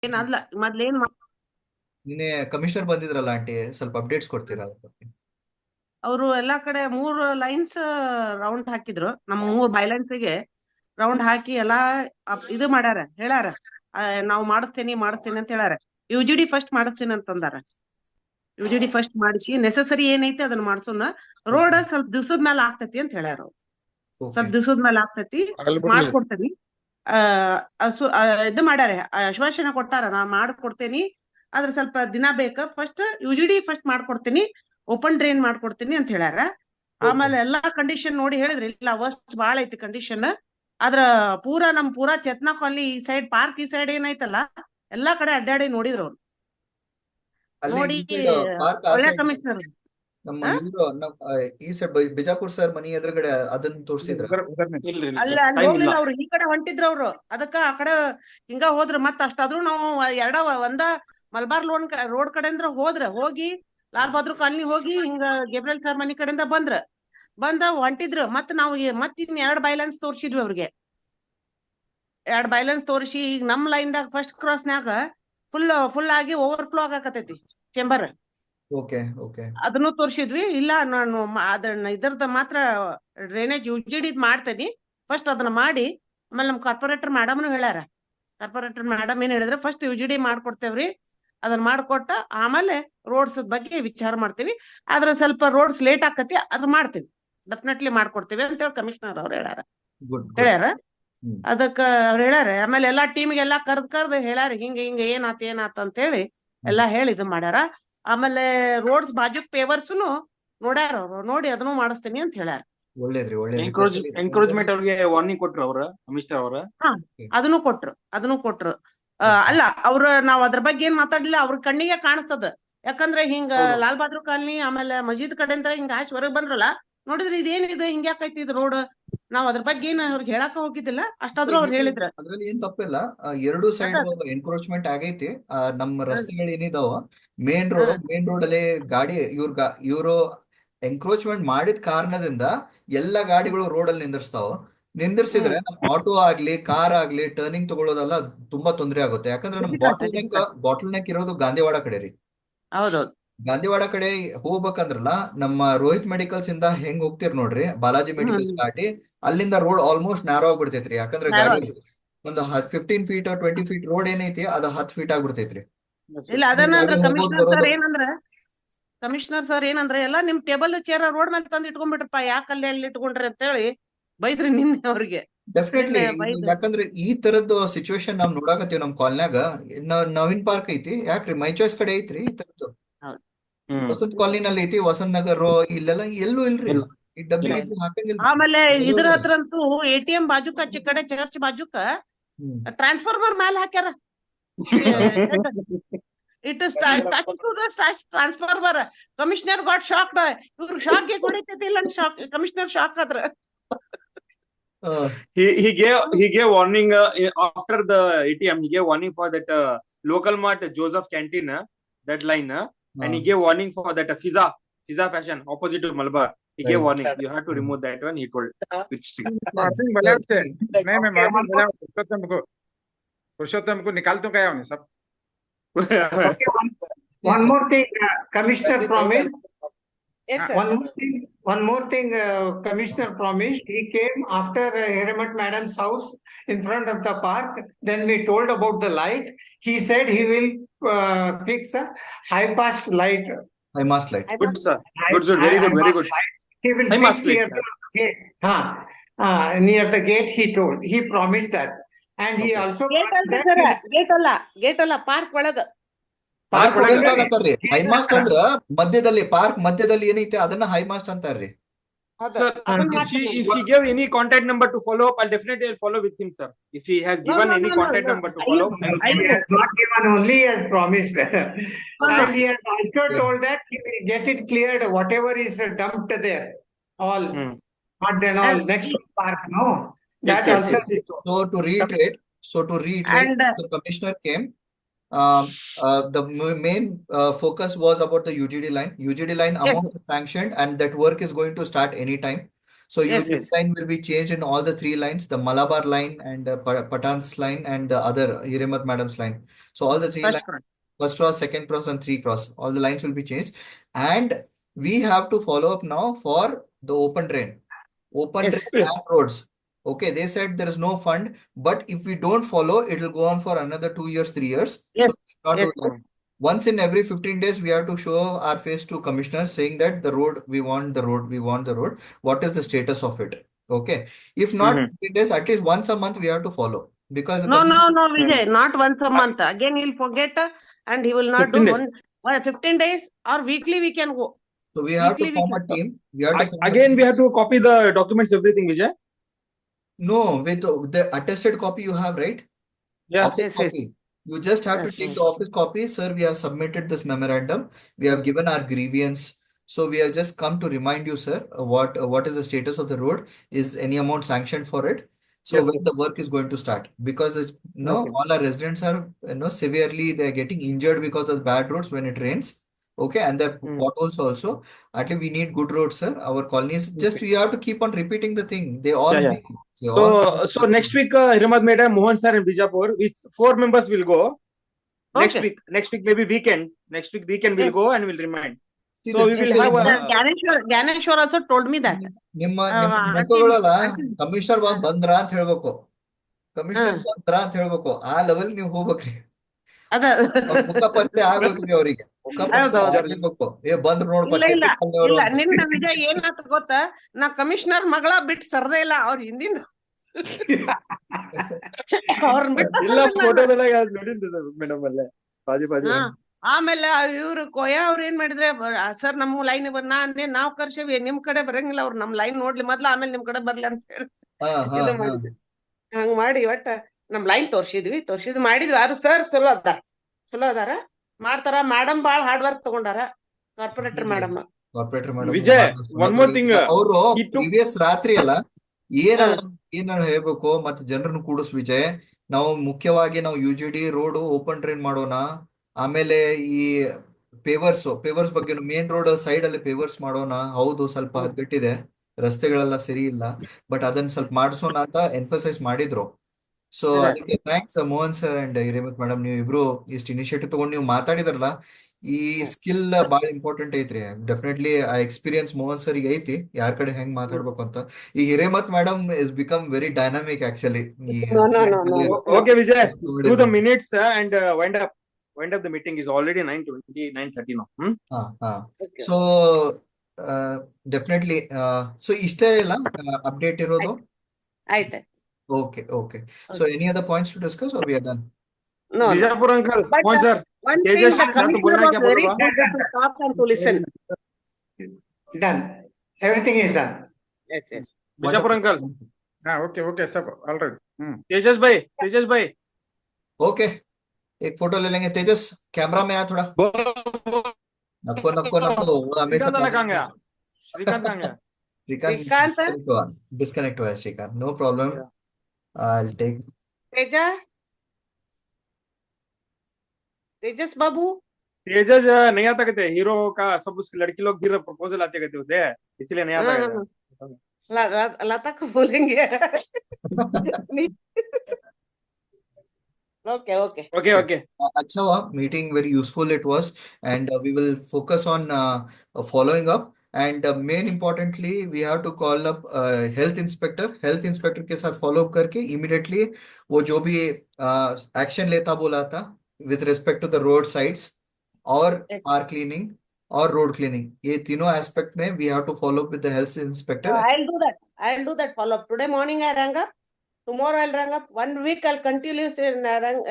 ಏನ್ ಮೊದ್ಲೇನ್ ನಿನ್ನೆ commissioner ಬಂದಿದ್ರಲ್ಲ aunty, ಸ್ವಲ್ಪ ಅಪ್ಡೇಟ್ಸ್ ಕೊಡ್ತೀರಾ ಅದ್ರ ಬಗ್ಗೆ? ಅವರು ಎಲ್ಲಾ ಕಡೆ 3 ಲೈನ್ಸ್ ರೌಂಡ್ ಹಾಕಿದ್ರು. ನಮ್ 3 ಬೈಲೈನ್ಸ್ಗೆ ರೌಂಡ್ ಹಾಕಿ ಎಲ್ಲಾ ಇದು ಮಾಡ್ಯಾರ, ಹೇಳಾರ. ನಾವ್ ಮಾಡಿಸ್ತೇನಿ ಅಂತ ಹೇಳಾರ. UGD ಫಸ್ಟ್ ಮಾಡಿಸ್ತೇನೆ ಅಂತಂದಾರ. UGD ಫಸ್ಟ್ ಮಾಡಿಸಿ ನೆಸೆಸರಿ ಏನೈತಿ ಅದನ್ನ ಮಾಡ್ಸೋಣ. ರೋಡ್ ಸ್ವಲ್ಪ ದಿವ್ಸದ ಮೇಲೆ ಆಗ್ತೈತಿ ಅಂತ ಹೇಳ್ಯಾರ ಅವ್ರು. ಸ್ವಲ್ಪ ದಿವ್ಸದ ಮೇಲೆ ಆಗ್ತೈತಿ, ಮಾಡ್ಕೊಡ್ತೇನಿ. ಇದು ಮಾಡ್ಯಾರ, ಆಶ್ವಾಸನೆ ಕೊಟ್ಟಾರ, ನಾ ಮಾಡ್ಕೊಡ್ತೇನಿ. ಆದ್ರೆ ಸ್ವಲ್ಪ ದಿನ ಬೇಕ. ಫಸ್ಟ್ UGD ಫಸ್ಟ್ ಮಾಡ್ಕೊಡ್ತೀನಿ, ಓಪನ್ ಡ್ರೈನ್ ಮಾಡ್ಕೊಡ್ತೀನಿ ಅಂತ ಹೇಳ್ಯಾರ. ಆಮೇಲೆ ಎಲ್ಲಾ ಕಂಡೀಷನ್ ನೋಡಿ ಹೇಳಿದ್ರಿ, ಇಲ್ಲ ವರ್ಸ್ಟ್ ಬಾಳ ಐತಿ ಕಂಡೀಷನ್. ಆದ್ರ ಪೂರಾ ಚೇತ್ನಾ ಕಾಲನಿ ಈ ಸೈಡ್, ಪಾರ್ಕ್ ಈ ಸೈಡ್ ಏನೈತಲ್ಲ ಎಲ್ಲಾ ಕಡೆ ಅಡ್ಡಾಡಿ ನೋಡಿದ್ರು ಅವ್ರು. ನೋಡಿ ಪಾರ್ಕ್ ಆ ಒಳ್ಳೆ ಸೈಡ್ ಕಮಿಷನರ್. ನಮ್ಮ ಇವರು ಈ ಸೈಡ್ ಬಿಜಾಪುರ್ ಸರ್ ಮನಿ ಎದುರುಗಡೆ ಅದನ್ನ ತೋರಿಸಿದ್ರ? ಅಲ್ಲ, ಅಲ್ಲಿ ಹೋಗ್ಲಿಲ್ಲ ಅವ್ರು, ಈ ಕಡೆ ಹೊಂಟಿದ್ರು ಅವ್ರು. ಅದಕ್ಕ ಆ ಕಡೆ ಹಿಂಗ ಹೋದ್ರ. ಮತ್ತ ಅಷ್ಟಾದ್ರೂ ನಾವು ಒಂದ ಮಲ್ಬಾರ್ ರೋಡ್ ಕಡೆಯಿಂದ ಹೋಗಿ ಲಾಲ್ ಬಹದ್ದೂರ್ ಕಾಲನಿ ಹೋಗಿ ಹಿಂಗ ಗೇಬ್ರಿಯಲ್ ಸರ್ ಮನಿ ಕಡೆಯಿಂದ ಬಂದ ಹೊಂಟಿದ್ರು. ಮತ್ ನಾವು ಇನ್ 2 ಬೈಲೆನ್ಸ್ ತೋರ್ಸಿದ್ವಿ ಅವ್ರಿಗೆ. 2 ಬೈಲೆನ್ಸ್ ತೋರಿಸಿ ಈಗ ನಮ್ ಲೈನ್ ದಾಗ ಫಸ್ಟ್ ಕ್ರಾಸ್ನ್ಯಾಗ ಫುಲ್ ಆಗಿ ಓವರ್ಫ್ಲೋ ಆಗಾಕತೈತಿ ಚೇಂಬರ್. ಅದನ್ನು ತೋರ್ಸಿದ್ವಿ. ಇಲ್ಲ ನಾನು ಇದರದ ಮಾತ್ರ ಡ್ರೈನೇಜ್ UGD ಮಾಡ್ತೇನಿ, ಫಸ್ಟ್ ಅದನ್ನ ಮಾಡಿ. ಆಮೇಲೆ ನಮ್ ಕಾರ್ಪೊರೇಟರ್ ಮೇಡಮ್ನು ಹೇಳ್ಯಾರ. ಕಾರ್ಪೊರೇಟರ್ ಮೇಡಮ್ ಏನ್ ಹೇಳಿದ್ರೆ, ಫಸ್ಟ್ UGD ಮಾಡ್ಕೊಡ್ತೇವ್ರಿ, ಅದನ್ನ ಮಾಡ್ಕೊಟ್ಟ ಆಮೇಲೆ ರೋಡ್ಸ್ ಬಗ್ಗೆ ವಿಚಾರ ಮಾಡ್ತೀವಿ. ಆದ್ರೆ ಸ್ವಲ್ಪ ರೋಡ್ಸ್ ಲೇಟ್ ಆಕತಿ, ಅದ್ರ ಮಾಡ್ತೀವಿ, ಡೆಫಿನೆಟ್ಲಿ ಮಾಡ್ಕೊಡ್ತೀವಿ ಅಂತ ಹೇಳಿ ಕಮಿಷನರ್ ಅವ್ರು ಹೇಳ್ಯಾರ. ಅದಕ್ಕ ಅವ್ರು ಹೇಳ್ಯಾರ. ಆಮೇಲೆ ಎಲ್ಲಾ ಟೀಮ್ಗೆಲ್ಲಾ ಕರ್ದ್ ಹೇಳ್ಯಾರ, ಹಿಂಗ ಏನಾತ ಅಂತ ಹೇಳಿ ಎಲ್ಲಾ ಹೇಳಿ ಇದು ಮಾಡ್ಯಾರ. ಆಮೇಲೆ ರೋಡ್ಸ್ ಬಾಜುಕ್ ಪೇವರ್ಸ್ನು ನೋಡ್ಯಾರ ಅವ್ರು, ನೋಡಿ ಅದನ್ನು ಮಾಡಿಸ್ತೀನಿ ಅಂತ ಹೇಳ್ಯಾರ. ಎನ್ಕ್ರೋಚ್ಮೆಂಟ್ ಅವ್ರಿಗೆ ವಾರ್ನಿಂಗ್ ಕೊಟ್ರು ಅವ್ರ ಕಮಿಷನರ್ ಅವ್ರ. ಅದನ್ನು ಕೊಟ್ರು. ಅಲ್ಲ, ನಾವ್ ಅದ್ರ ಬಗ್ಗೆ ಏನ್ ಮಾತಾಡ್ಲಿಲ್ಲ. ಅವ್ರ ಕಣ್ಣಿಗೆ ಕಾಣಿಸ್ತದ. ಯಾಕಂದ್ರೆ ಹಿಂಗ ಲಾಲ್ ಬಹದ್ದೂರ್ ಕಾಲನಿ ಆಮೇಲೆ ಮಜೀದ್ ಕಡೆಯಿಂದ ಹಿಂಗ ಆಚೆ ಹೊರಗ್ ಬಂದ್ರಲ್ಲ, ನೋಡಿದ್ರೆ ಇದೇನಿದೆ, ಹಿಂಗ್ಯಾಕೈತಿ ಇದು ರೋಡ್. ನಾವ್ ಅದ್ರ ಬಗ್ಗೆ ಏನ್ ಅವ್ರಿಗೆ ಹೇಳಾಕ ಹೋಗಿದ್ದಿಲ್ಲ. ಅಷ್ಟಾದ್ರೂ ಅವ್ರು ಹೇಳಿದ್ರ. ಅದ್ರಲ್ಲಿ ಏನ್ ತಪ್ಪಿಲ್ಲ. ಎರಡು ಸೈಡ್ ಎನ್ಕ್ರೋಚ್ಮೆಂಟ್ ಆಗೈತಿ. ನಮ್ಮ ರಸ್ತೆಗಳು ಏನಿದಾವ, ಮೇನ್ ರೋಡ್ ಅಲ್ಲಿ ಗಾಡಿ ಇವ್ರು ಎನ್ಕ್ರೋಚ್ಮೆಂಟ್ ಮಾಡಿದ ಕಾರಣದಿಂದ ಎಲ್ಲಾ ಗಾಡಿಗಳು ರೋಡ್ ಅಲ್ಲಿ ನಿಂದಿರ್ಸಿದ್ರೆ ನಮ್ ಆಟೋ ಆಗ್ಲಿ ಕಾರ್ ಆಗ್ಲಿ ಟರ್ನಿಂಗ್ ತಗೊಳ್ಳೋದೆಲ್ಲ ತುಂಬಾ ತೊಂದರೆ ಆಗುತ್ತೆ. ಯಾಕಂದ್ರೆ ನಮ್ ಬಾಟಲ್ ನೆಕ್ ಇರೋದು ಗಾಂಧಿವಾಡ ಕಡೆ ರೀ. ಹೌದೌದು. ಗಾಂಧಿವಾಡ ಕಡೆ ಹೋಗ್ಬೇಕಂದ್ರಲ್ಲ, ನಮ್ಮ ರೋಹಿತ್ ಮೆಡಿಕಲ್ಸ್ ಇಂದ ಹೆಂಗ್ ಹೋಗ್ತಿರ್ ನೋಡ್ರಿ, ಬಾಲಾಜಿ ಮೆಡಿಕಲ್ಸ್ ದಾಟಿ ಅಲ್ಲಿಂದ ರೋಡ್ ಆಲ್ಮೋಸ್ಟ್ ನ್ಯಾರೋ ಆಗ್ಬಿಡ್ತೈತ್ರಿ. ಯಾಕಂದ್ರೆ ಗಾಡಿ ಒಂದು 15 ಫೀಟ್ 20 ಫೀಟ್ ರೋಡ್ ಏನೈತಿ, ಅದು 10 ಫೀಟ್ ಆಗ್ಬಿಡ್ತೈತ್ರಿ. ಇಲ್ಲ, ಅದನ್ನ ಕಮಿಷನರ್ ಸರ್ ಏನಂದ್ರೆ, ಎಲ್ಲ ನಿಮ್ ಟೇಬಲ್ ಚೇರ್ ರೋಡ್ ಮೇಲೆ ತಂದು ಇಟ್ಕೊಂಡ್ಬಿಟ್ರಪ್ಪ, ಯಾಕಲ್ಲಿ ಅಲ್ಲಿ ಇಟ್ಕೊಂಡ್ರಿ ಅಂತ ಹೇಳಿ ಬೈದ್ರಿ ನಿನ್ನೆ ಅವ್ರಿಗೆ. ಡೆಫಿನೆಟ್ಲಿ. ಯಾಕಂದ್ರೆ ಈ ತರದ್ದು ಸಿಚುವೇಶನ್ ನಾವ್ ನೋಡಾಕತ್ತೀವಿ ನಮ್ ಕಾಲ್ನ್ಯಾಗ. ನವೀನ್ ಪಾರ್ಕ್ ಐತಿ, ಯಾಕ್ರಿ ಮೈ ಚಾಯ್ಸ್ ಕಡೆ ಐತ್ರಿ ಈ ತರದ್ದು. ವಸಂತ್ ಕಾಲನಿನಲ್ಲಿ ಐತಿ, ವಸಂತ್ ನಗರ್ ಇಲ್ಲೆಲ್ಲ ಎಲ್ಲೂ ಇಲ್ರಿ. ಈ ಡಬ್ಬಿ ಹಾಕಂಗಿಲ್ಲ. ಆಮೇಲೆ ಇದ್ರ ಹತ್ರ ಅಂತೂ ATM ಬಾಜುಕ ಕಡೆ ಚರ್ಚ್ ಬಾಜುಕ ಟ್ರಾನ್ಸ್ಫಾರ್ಮರ್ ಮ್ಯಾಲ ಹಾಕ್ಯಾರ. It is touch to the transformer. Commissioner got shocked. ಇವ್ರಿಗೆ ಶಾಕ್ ಹೊಡಿತೈತಿಲ್ಲ, ಕಮಿಷನರ್ ಶಾಕ್ ಆದ್ರ. he gave warning after the ATM. He gave warning for that local mart Joseph canteen, that line, and he gave warning for that Fiza fashion opposite to Malabar. He gave warning, you have to remove that one, he told. पुरुषोत्तम को निकाल तो गया उन्हें सब. One more thing, Commissioner promised. Yes, sir. One more thing, Commissioner promised. He came after Heramat Madam's house in front of the park. Then we told about the light. He said he will fix a high-mast light. High-mast light. Good, sir. Good, sir. Very good. Very good. He will fix near the gate. Near the gate, he told. He promised that. And he also gate ಅಲ್ಲ, park ಒಳಗ. High mast ಅಂದ್ರ ಮಧ್ಯದಲ್ಲಿ, park ಮಧ್ಯದಲ್ಲಿ ಏನೈತೆ ಅದನ್ನ high mast ಅಂತಾರ್ರಿ. Sir, if he gave any contact number to follow up, I'll definitely follow with him, sir. If he has given any contact number to follow up, he has not given, only as promised. And he has also told that he will get it cleared, whatever is dumped there, all mud and all next to park. No, that also. So to reiterate, the commissioner came. The main focus was about the UGD line. UGD line amount is sanctioned, and that work is going to start anytime. So Yes, UGD yes. line will be changed in all the three lines, the Malabar line and Patan's line and the other Hiremat Madam's line. So all the three First lines, one. first cross, second cross, and three cross, all the lines will be changed. And we have to follow up now for the open drain. Open drain Yes. and Yes. roads. Okay, they said there is no fund, but if we don't follow, it will go on for another 2 years, 3 years. Yes. So we should not Yes. do that. Once in every 15 days, we have to show our face to commissioner saying that the road, we want the road, we want the road. What is the status of it? Okay. If not Mhm. 15 days, at least once a month we have to follow because the No, commissioner. no, Vijay, not once a month. Again, he'll forget and he will not do 15 days. 15 days or weekly we can go. So we have to Weekly we form can a go. team. We have to form a Again, team. we have to copy the documents, everything, Vijay. No, with the attested copy you have, right? Yeah. Office Yes, yes. copy. You just have to Yes. take the office copy. Sir, we have submitted this memorandum. We have given our grievance. So we have just come to remind you, sir, what is the status of the road? Is any amount sanctioned for it? So Yes. when the work is going to start? Because Okay. all our residents are severely they're getting injured because of bad roads when it rains. Okay, and the potholes also. At least we need good roads, sir. Our colonies just Okay. we have to keep on repeating the thing. They Yeah, all yeah. know. They all know. So next week, Hiramad Madam, Mohan sir, and Bijapur, with 4 members will go. Next Okay. week maybe weekend. Next week weekend we'll Yes. go and we'll remind. See, So the we thing will is, have Ganeshwar also told me that. ನಿಮ್ಮ Auntie, ಮುಖಗಳಲ್ಲ auntie. Commissioner ಬಂದ್ರ ಅಂತ ಹೇಳ್ಬೇಕು commissioner ಬಂದ್ರ ಅಂತ ಹೇಳ್ಬೇಕು ಆ level ನೀವು ಹೋಗ್ಬೇಕ್ರಿ ಅದ ಅವ್ರ ಮುಖ ಪರಿಚಯ ಆಗ್ಬೇಕ್ರಿ ಅವ್ರಿಗೆ ಮುಖ ಪರಿಚಯ ಹೌದೌದು. ಆಗ್ಲೇಬೇಕು ಬಂದ್ರು ನೋಡ್ಪ ಇಲ್ಲ ಇಲ್ಲ ಚಟ್ನಿಕಲ್ನವ್ರು ಇಲ್ಲ ಅಂತ ನಿನ್ನ ವಿಜಯ್ ಏನಾತ ಗೊತ್ತ ನಾ ಕಮಿಷನರ್ ಮಗಳ ಬಿಟ್ಟು ಸರ್ದೇ ಇಲ್ಲ ಅವ್ರ ಹಿಂದಿಂದ ಅವ್ರನ್ನ ಬಿಟ್ಟು ಇಲ್ಲ ಫೋಟೋದೆಲ್ಲ ನೋಡಿದ್ದೆ ಮೇಡಮ್ ಅಲ್ಲೇ ಬಾಜು ಬಾಜು. ಆಮೇಲೆ ಇವ್ರು ಕೊಯ ಅವ್ರ ಏನ್ ಮಾಡಿದ್ರೆ ಸರ್ ನಮ್ಮ ಲೈನ್ ನಾ ಅಂದೆ ನಾವ್ ಕರ್ಸೇವಿ ನಿಮ್ ಕಡೆ ಬರಂಗಿಲ್ಲ ಅವ್ರು ನಮ್ ಲೈನ್ ನೋಡ್ಲಿ ಮೊದ್ಲು ಆಮೇಲೆ ನಿಮ್ ಕಡೆ ಬರ್ಲಿ ಅಂತ ಹೇಳಿ ಹಾ ಹಾ ಇದು ಹಾ ಮಾಡಿದ್ವಿ. ಹಂಗ್ ಮಾಡಿ ಒಟ್ಟ ನಮ್ ಲೈನ್ ತೋರ್ಸಿದ್ವಿ ಮಾಡಿದ್ವಿ ಯಾರು ಸರ್ ಚಲೋ ಅದಾರ ಮಾಡ್ತಾರ ಮೇಡಮ್ ಬಾಳ್ ಹಾರ್ಡ್ ವರ್ಕ್ ತಗೊಂಡಾರ corporator madam. Corporator madam Vijay one more thing ಅವರು he took ಪ್ರೀವಿಯಸ್ ರಾತ್ರಿ ಅಲ್ಲ ಏನ ಹೇಳ್ಬೇಕು ಮತ್ತೆ ಜನರನ್ನು ಕೂಡಿಸ್ ವಿಜಯ್ ನಾವು ಮುಖ್ಯವಾಗಿ ನಾವು UGD ರೋಡ್ ಓಪನ್ ಟ್ರೈನ್ ಮಾಡೋಣ ಆಮೇಲೆ ಈ ಪೇವರ್ಸ್ ಬಗ್ಗೆ ಮೇನ್ ರೋಡ್ ಸೈಡ್ ಅಲ್ಲಿ ಪೇವರ್ಸ್ ಮಾಡೋಣ ಹೌದು ಸ್ವಲ್ಪ ಹದಗೆಟ್ಟಿದೆ ರಸ್ತೆಗಳೆಲ್ಲ ಸರಿ ಇಲ್ಲ ಬಟ್ ಅದನ್ನ ಸ್ವಲ್ಪ ಮಾಡಿಸೋಣ ಅಂತ ಎನ್ಫಸೈಸ್ ಮಾಡಿದ್ರು ಸೊ ಅದಕ್ಕೆ thanks Mohan sir and Hiremath madam ನೀವು ಇಬ್ರು ಇಷ್ಟು ಇನಿಷಿಯೇಟಿವ್ ತಗೊಂಡು ನೀವು ಮಾತಾಡಿದ್ರಲ್ಲ ಈ ಸ್ಕಿಲ್ ಬಹಳ ಇಂಪಾರ್ಟೆಂಟ್ ಐತ್ರಿ ಡೆಫಿನೆಟ್ಲಿ ಆ ಎಕ್ಸ್ಪೀರಿಯನ್ಸ್ ಮೋಹನ್ ಸರ್ ಐತಿ ಯಾರ ಕಡೆ ಹೆಂಗ್ ಮಾತಾಡ್ಬೇಕು ಅಂತ ಈ Hiremath madam is become very dynamic actually okay Vijay do the minutes and wind up the meeting is already 9:20 9:30 now. So definitely so ಇಷ್ಟೇ ಇಲ್ಲ ಅಪ್ಡೇಟ್ ಇರೋದು ಆಯ್ತು okay so any other points to discuss are we are done Bijapur uncle Mohan sir one thing Tejas the sir commissioner बोलना was क्या very बोलूंगा good to talk and to listen. Done. Everything is done. Yes. Bijapur uncle okay सब alright. Tejas bhai okay एक photo ले लेंगे तेजस camera में आ थोड़ा नको वो हमेशा श्रीकांत कहाँ गया श्रीकांत कहाँ गया श्रीकांत? डिस्कनेक्ट हुआ है Shrikant no problem I take Tejas Babu Tejas नहीं आता कहते हीरो का सब उसकी लड़की लोग हीरो प्रपोजल आते कहते उसे इसलिए नहीं आता कहते लता को बोलेंगे okay. अच्छा हुआ meeting very useful it was and we will focus on following up and main importantly we have to call up health inspector के साथ फॉलो अप करके इमीडिएटली वो जो भी एक्शन लेता बोला था with respect to the road sides or park cleaning or road cleaning ये तीनों aspect में we have to follow up with the health inspector. I'll do that follow up today morning. I rang up, tomorrow I'll rang up, 1 week I'll continuously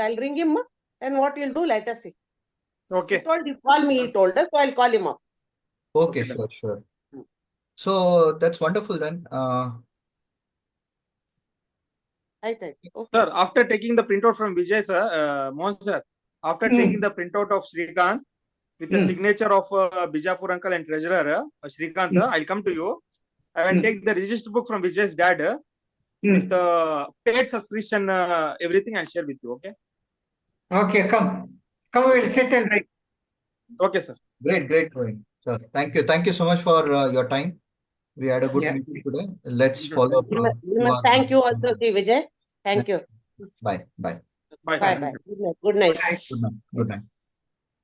I'll ring him and what he'll do let us see. Okay, He call me, he told us, so I'll call him up. Okay, sure. So that's wonderful then. Okay. sir after taking the printout from Vijay sir Mohan sir after taking the printout of Srikanth with the signature of Bijapur uncle and treasurer Srikanth I'll come to you. I will take the register book from Vijay's dad with the paid subscription everything I'll share with you. Okay, come we'll sit and write. Okay sir. Great going. So thank you so much for your time. We had a good Yeah. meeting today. Let's follow up. You must thank you also, Sri Vijay. Thank you. Bye. Bye. Bye. Bye bye. Good night. Good night. Good night. Good night. Good night.